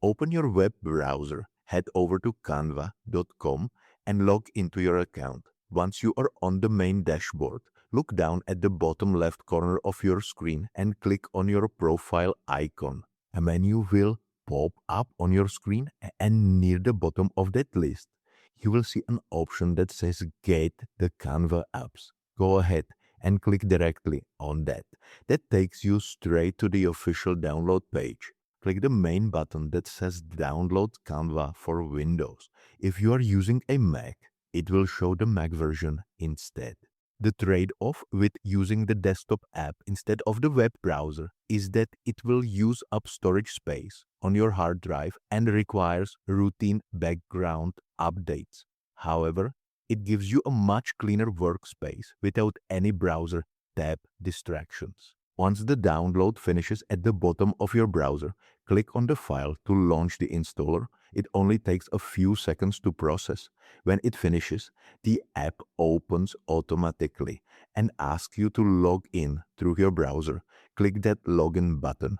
Open your web browser, head over to canva.com and log into your account. Once you are on the main dashboard, look down at the bottom left corner of your screen and click on your profile icon. A menu will pop up on your screen, and near the bottom of that list, you will see an option that says Get the Canva apps. Go ahead and click directly on that. That takes you straight to the official download page. Click the main button that says Download Canva for Windows. If you are using a Mac, it will show the Mac version instead. The trade-off with using the desktop app instead of the web browser is that it will use up storage space on your hard drive and requires routine background updates. However, it gives you a much cleaner workspace without any browser tab distractions. Once the download finishes at the bottom of your browser, click on the file to launch the installer. It only takes a few seconds to process. When it finishes, the app opens automatically and asks you to log in through your browser. Click that login button.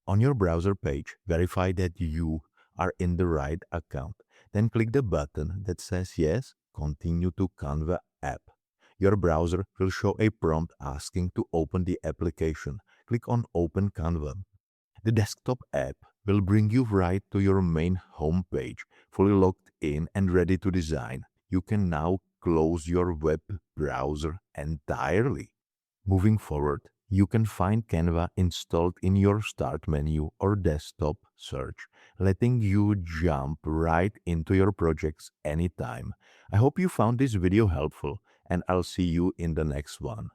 On your browser page, verify that you are in the right account. Then click the button that says Yes, continue to Canva app. Your browser will show a prompt asking to open the application. Click on Open Canva. The desktop app will bring you right to your main home page, fully logged in and ready to design. You can now close your web browser entirely. Moving forward, you can find Canva installed in your Start menu or desktop search, letting you jump right into your projects anytime. I hope you found this video helpful, and I'll see you in the next one.